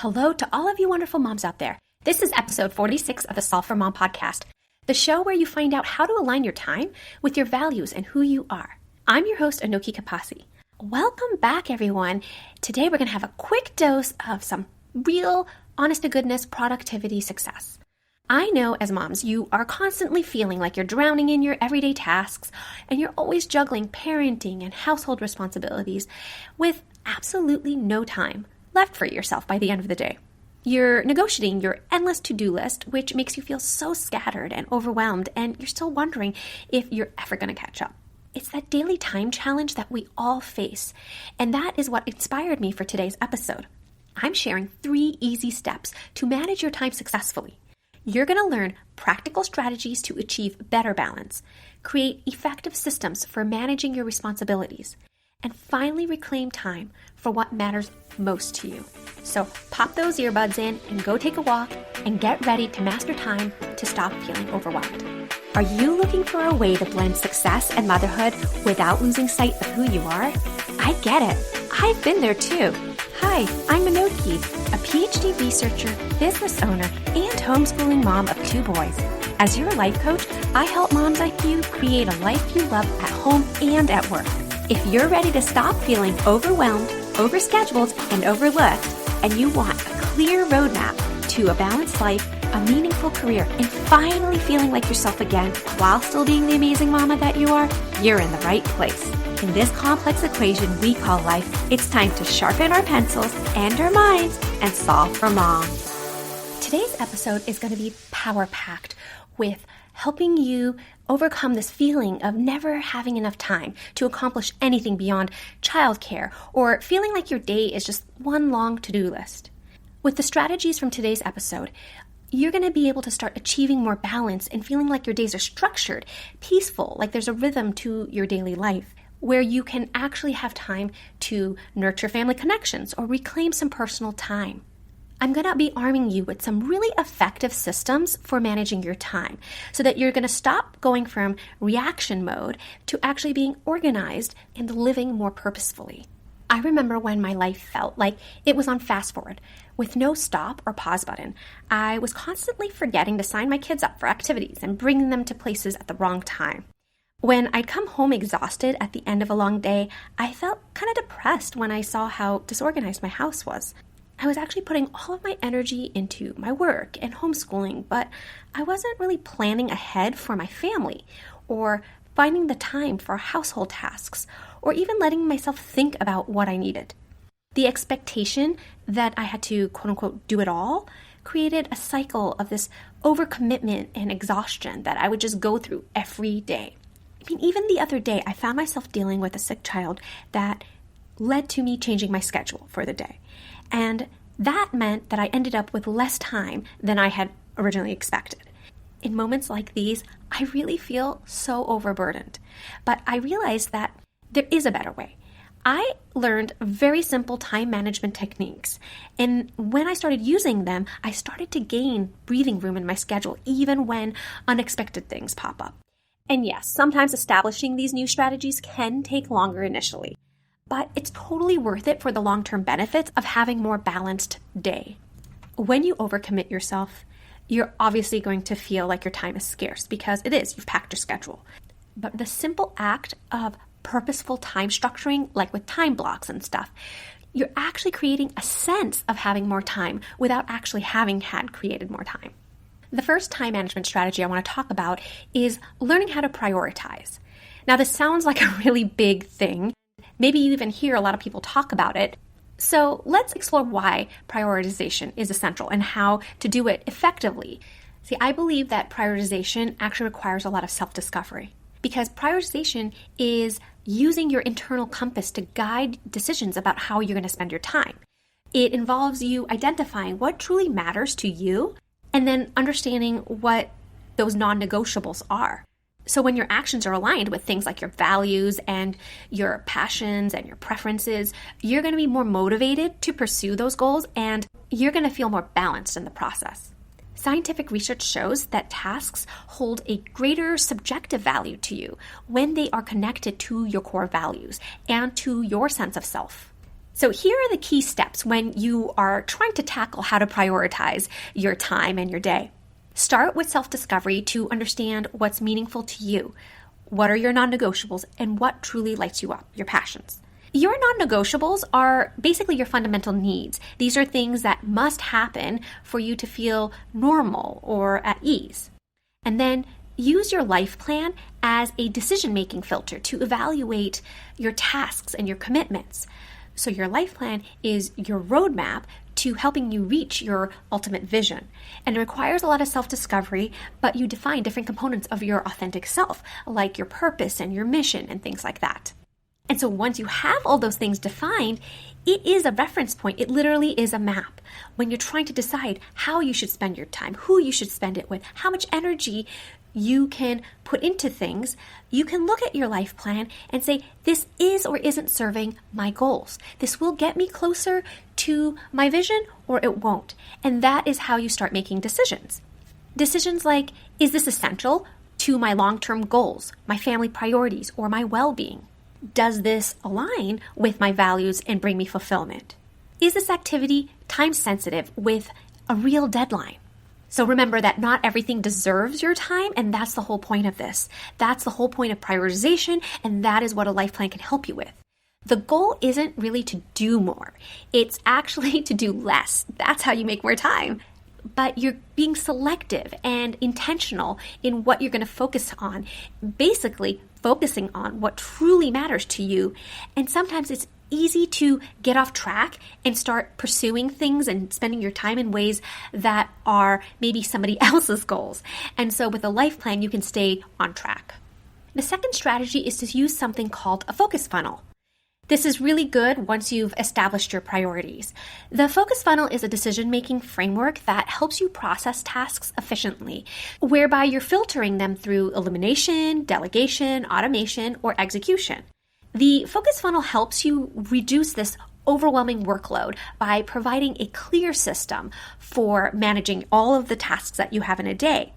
Hello to all of you wonderful moms out there. This is episode 46 of the Solve for Mom podcast, the show where you find out how to align your time with your values and who you are. I'm your host, Anoki Kapasi. Welcome back, everyone. Today we're going to have a quick dose of some real, honest-to-goodness productivity success. I know as moms, you are constantly feeling like you're drowning in your everyday tasks and you're always juggling parenting and household responsibilities with absolutely no time left for yourself by the end of the day. You're negotiating your endless to-do list, which makes you feel so scattered and overwhelmed, and you're still wondering if you're ever going to catch up. It's that daily time challenge that we all face, and that is what inspired me for today's episode. I'm sharing 3 easy steps to manage your time successfully. You're going to learn practical strategies to achieve better balance, create effective systems for managing your responsibilities, and finally reclaim time for what matters most to you. So pop those earbuds in and go take a walk and get ready to master time to stop feeling overwhelmed. Are you looking for a way to blend success and motherhood without losing sight of who you are? I get it. I've been there too. Hi, I'm Anoki, a PhD researcher, business owner, and homeschooling mom of 2 boys. As your life coach, I help moms like you create a life you love at home and at work. If you're ready to stop feeling overwhelmed, overscheduled, and overlooked, and you want a clear roadmap to a balanced life, a meaningful career, and finally feeling like yourself again while still being the amazing mama that you are, you're in the right place. In this complex equation we call life, it's time to sharpen our pencils and our minds and solve for mom. Today's episode is going to be power-packed with helping you overcome this feeling of never having enough time to accomplish anything beyond childcare or feeling like your day is just one long to-do list. With the strategies from today's episode, you're going to be able to start achieving more balance and feeling like your days are structured, peaceful, like there's a rhythm to your daily life, where you can actually have time to nurture family connections or reclaim some personal time. I'm going to be arming you with some really effective systems for managing your time so that you're going to stop going from reaction mode to actually being organized and living more purposefully. I remember when my life felt like it was on fast forward with no stop or pause button. I was constantly forgetting to sign my kids up for activities and bringing them to places at the wrong time. When I'd come home exhausted at the end of a long day, I felt kind of depressed when I saw how disorganized my house was. I was actually putting all of my energy into my work and homeschooling, but I wasn't really planning ahead for my family or finding the time for household tasks or even letting myself think about what I needed. The expectation that I had to quote-unquote do it all created a cycle of this overcommitment and exhaustion that I would just go through every day. I mean, even the other day, I found myself dealing with a sick child that led to me changing my schedule for the day. And that meant that I ended up with less time than I had originally expected. In moments like these, I really feel so overburdened. But I realized that there is a better way. I learned very simple time management techniques. And when I started using them, I started to gain breathing room in my schedule, even when unexpected things pop up. And yes, sometimes establishing these new strategies can take longer initially, but it's totally worth it for the long-term benefits of having more balanced day. When you overcommit yourself, you're obviously going to feel like your time is scarce because it is, you've packed your schedule. But the simple act of purposeful time structuring, like with time blocks and stuff, you're actually creating a sense of having more time without actually having had created more time. The first time management strategy I want to talk about is learning how to prioritize. Now, this sounds like a really big thing. Maybe you even hear a lot of people talk about it. So let's explore why prioritization is essential and how to do it effectively. See, I believe that prioritization actually requires a lot of self-discovery because prioritization is using your internal compass to guide decisions about how you're going to spend your time. It involves you identifying what truly matters to you and then understanding what those non-negotiables are. So when your actions are aligned with things like your values and your passions and your preferences, you're going to be more motivated to pursue those goals and you're going to feel more balanced in the process. Scientific research shows that tasks hold a greater subjective value to you when they are connected to your core values and to your sense of self. So here are the key steps when you are trying to tackle how to prioritize your time and your day. Start with self-discovery to understand what's meaningful to you. What are your non-negotiables and what truly lights you up, your passions? Your non-negotiables are basically your fundamental needs. These are things that must happen for you to feel normal or at ease. And then use your life plan as a decision-making filter to evaluate your tasks and your commitments. So your life plan is your roadmap to helping you reach your ultimate vision. And it requires a lot of self-discovery, but you define different components of your authentic self, like your purpose and your mission and things like that. And so once you have all those things defined, it is a reference point. It literally is a map. When you're trying to decide how you should spend your time, who you should spend it with, how much energy you can put into things, you can look at your life plan and say, this is or isn't serving my goals. This will get me closer to my vision or it won't. And that is how you start making decisions. Decisions like, is this essential to my long-term goals, my family priorities, or my well-being? Does this align with my values and bring me fulfillment? Is this activity time sensitive with a real deadline? So remember that not everything deserves your time, and that's the whole point of this. That's the whole point of prioritization, and that is what a life plan can help you with. The goal isn't really to do more. It's actually to do less. That's how you make more time. But you're being selective and intentional in what you're going to focus on, basically focusing on what truly matters to you. And sometimes it's easy to get off track and start pursuing things and spending your time in ways that are maybe somebody else's goals. And so with a life plan, you can stay on track. The second strategy is to use something called a focus funnel. This is really good once you've established your priorities. The focus funnel is a decision-making framework that helps you process tasks efficiently, whereby you're filtering them through elimination, delegation, automation, or execution. The focus funnel helps you reduce this overwhelming workload by providing a clear system for managing all of the tasks that you have in a day.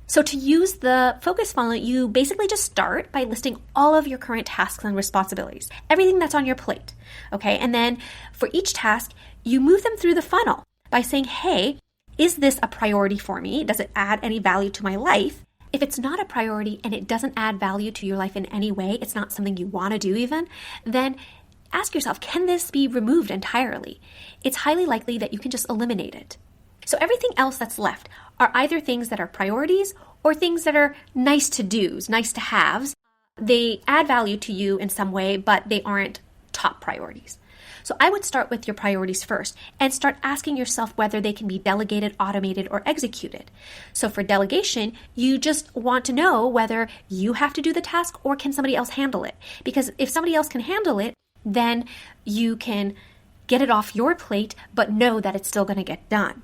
So to use the focus funnel, you basically just start by listing all of your current tasks and responsibilities, everything that's on your plate, okay? And then for each task, you move them through the funnel by saying, hey, is this a priority for me? Does it add any value to my life? If it's not a priority and it doesn't add value to your life in any way, it's not something you want to do even, then ask yourself, can this be removed entirely? It's highly likely that you can just eliminate it. So everything else that's left are either things that are priorities or things that are nice to do's, nice to haves. They add value to you in some way, but they aren't top priorities. So I would start with your priorities first and start asking yourself whether they can be delegated, automated, or executed. So for delegation, you just want to know whether you have to do the task or can somebody else handle it. Because if somebody else can handle it, then you can get it off your plate, but know that it's still going to get done.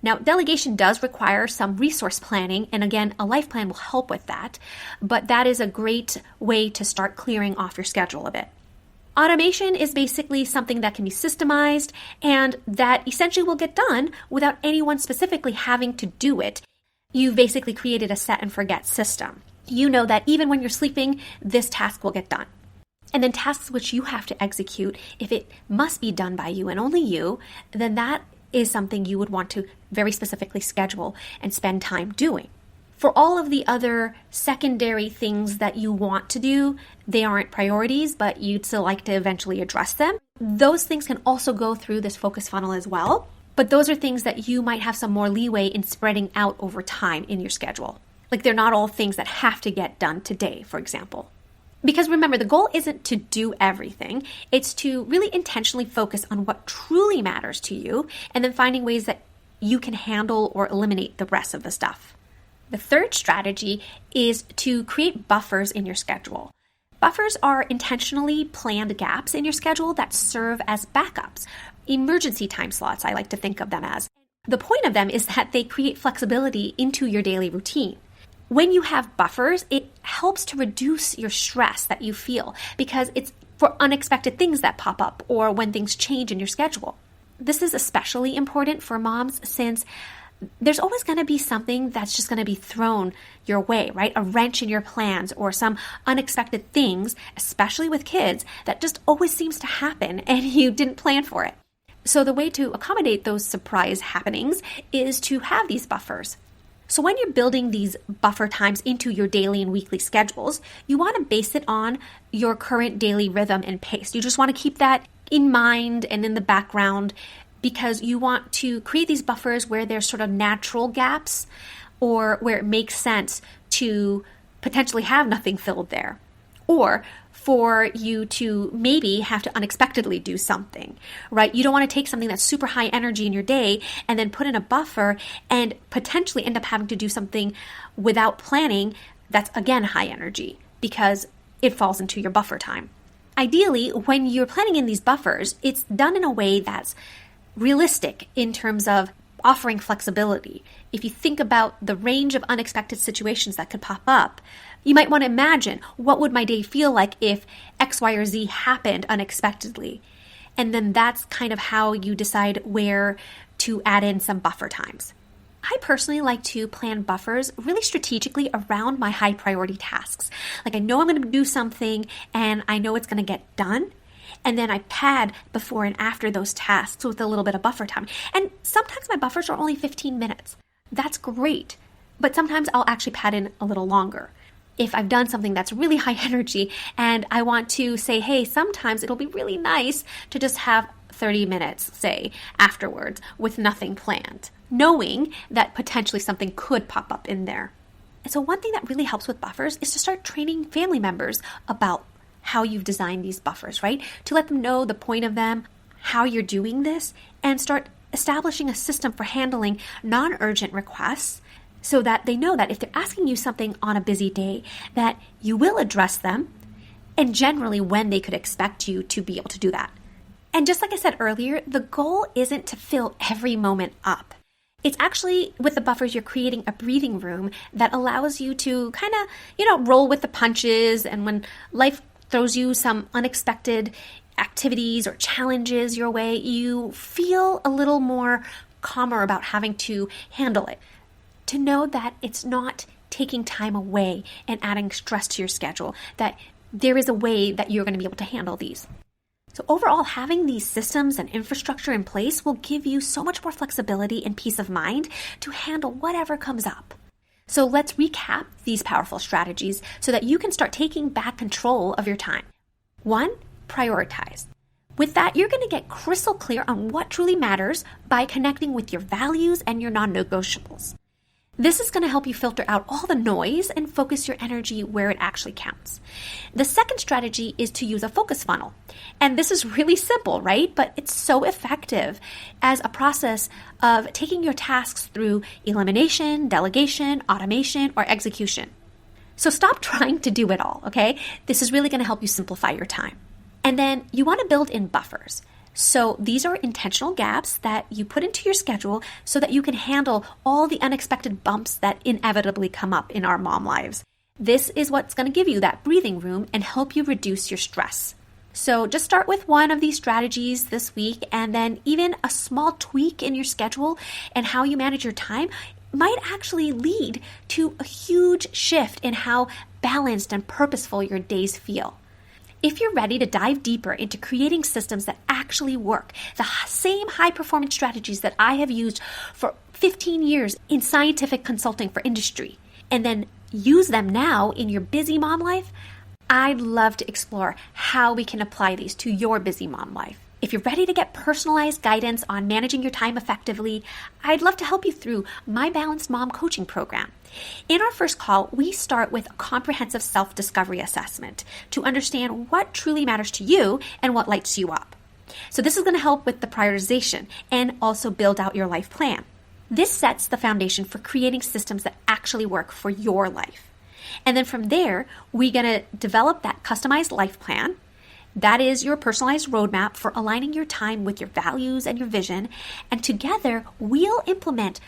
Now, delegation does require some resource planning, and again, a life plan will help with that, but that is a great way to start clearing off your schedule a bit. Automation is basically something that can be systemized and that essentially will get done without anyone specifically having to do it. You've basically created a set and forget system. You know that even when you're sleeping, this task will get done. And then tasks which you have to execute, if it must be done by you and only you, then that is something you would want to very specifically schedule and spend time doing. For all of the other secondary things that you want to do, they aren't priorities, but you'd still like to eventually address them. Those things can also go through this focus funnel as well, but those are things that you might have some more leeway in spreading out over time in your schedule. Like they're not all things that have to get done today, for example. Because remember, the goal isn't to do everything. It's to really intentionally focus on what truly matters to you and then finding ways that you can handle or eliminate the rest of the stuff. The third strategy is to create buffers in your schedule. Buffers are intentionally planned gaps in your schedule that serve as backups, emergency time slots, I like to think of them as. The point of them is that they create flexibility into your daily routine. When you have buffers, it helps to reduce your stress that you feel because it's for unexpected things that pop up or when things change in your schedule. This is especially important for moms since there's always going to be something that's just going to be thrown your way, right? A wrench in your plans or some unexpected things, especially with kids, that just always seems to happen and you didn't plan for it. So the way to accommodate those surprise happenings is to have these buffers. So when you're building these buffer times into your daily and weekly schedules, you want to base it on your current daily rhythm and pace. You just want to keep that in mind and in the background because you want to create these buffers where there's sort of natural gaps or where it makes sense to potentially have nothing filled there. Or for you to maybe have to unexpectedly do something, right? You don't want to take something that's super high energy in your day and then put in a buffer and potentially end up having to do something without planning that's, again, high energy because it falls into your buffer time. Ideally, when you're planning in these buffers, it's done in a way that's realistic in terms of offering flexibility. If you think about the range of unexpected situations that could pop up, you might want to imagine, what would my day feel like if X, Y, or Z happened unexpectedly? And then that's kind of how you decide where to add in some buffer times. I personally like to plan buffers really strategically around my high priority tasks. Like I know I'm going to do something and I know it's going to get done. And then I pad before and after those tasks with a little bit of buffer time. And sometimes my buffers are only 15 minutes. That's great. But sometimes I'll actually pad in a little longer. If I've done something that's really high energy and I want to say, hey, sometimes it'll be really nice to just have 30 minutes, say, afterwards with nothing planned, knowing that potentially something could pop up in there. And so one thing that really helps with buffers is to start training family members about how you've designed these buffers, right? To let them know the point of them, how you're doing this, and start establishing a system for handling non-urgent requests so that they know that if they're asking you something on a busy day, that you will address them and generally when they could expect you to be able to do that. And just like I said earlier, the goal isn't to fill every moment up. It's actually, with the buffers, you're creating a breathing room that allows you to kind of, roll with the punches. And when life throws you some unexpected activities or challenges your way, you feel a little more calmer about having to handle it. To know that it's not taking time away and adding stress to your schedule, that there is a way that you're going to be able to handle these. So overall, having these systems and infrastructure in place will give you so much more flexibility and peace of mind to handle whatever comes up. So let's recap these powerful strategies so that you can start taking back control of your time. 1, prioritize. With that, you're going to get crystal clear on what truly matters by connecting with your values and your non-negotiables. This is going to help you filter out all the noise and focus your energy where it actually counts. The second strategy is to use a focus funnel. And this is really simple, right? But it's so effective as a process of taking your tasks through elimination, delegation, automation, or execution. So stop trying to do it all, okay? This is really going to help you simplify your time. And then you want to build in buffers. So these are intentional gaps that you put into your schedule so that you can handle all the unexpected bumps that inevitably come up in our mom lives. This is what's going to give you that breathing room and help you reduce your stress. So just start with one of these strategies this week, and then even a small tweak in your schedule and how you manage your time might actually lead to a huge shift in how balanced and purposeful your days feel. If you're ready to dive deeper into creating systems that actually work, the same high-performance strategies that I have used for 15 years in scientific consulting for industry, and then use them now in your busy mom life, I'd love to explore how we can apply these to your busy mom life. If you're ready to get personalized guidance on managing your time effectively, I'd love to help you through my Balanced Mom coaching program. In our first call, we start with a comprehensive self-discovery assessment to understand what truly matters to you and what lights you up. So this is going to help with the prioritization and also build out your life plan. This sets the foundation for creating systems that actually work for your life. And then from there, we're going to develop that customized life plan. That is your personalized roadmap for aligning your time with your values and your vision. And together, we'll implement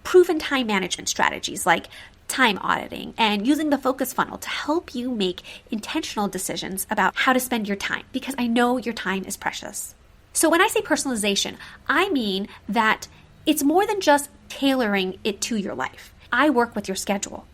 proven time management strategies like time auditing and using the focus funnel to help you make intentional decisions about how to spend your time, because I know your time is precious. So when I say personalization, I mean that it's more than just tailoring it to your life. I work with your schedule.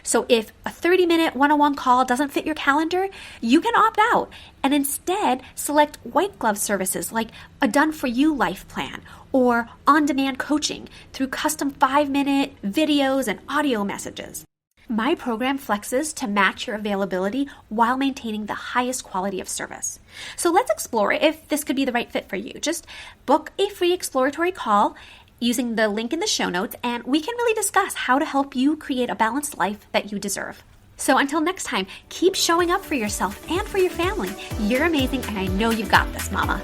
So if a 30-minute one-on-one call doesn't fit your calendar, you can opt out and instead select white glove services like a done-for-you life plan or on-demand coaching through custom 5-minute videos and audio messages. My program flexes to match your availability while maintaining the highest quality of service. So let's explore if this could be the right fit for you. Just book a free exploratory call using the link in the show notes, and we can really discuss how to help you create a balanced life that you deserve. So until next time, keep showing up for yourself and for your family. You're amazing, and I know you've got this, Mama.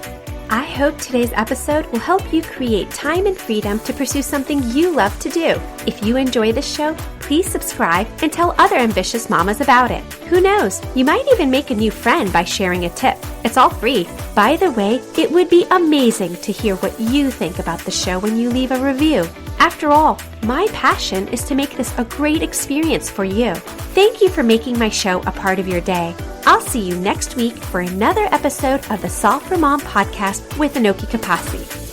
I hope today's episode will help you create time and freedom to pursue something you love to do. If you enjoy this show, please subscribe and tell other ambitious mamas about it. Who knows, you might even make a new friend by sharing a tip. It's all free. By the way, it would be amazing to hear what you think about the show when you leave a review. After all, my passion is to make this a great experience for you. Thank you for making my show a part of your day. I'll see you next week for another episode of the Solve for Mom podcast with Anoki Kapasi.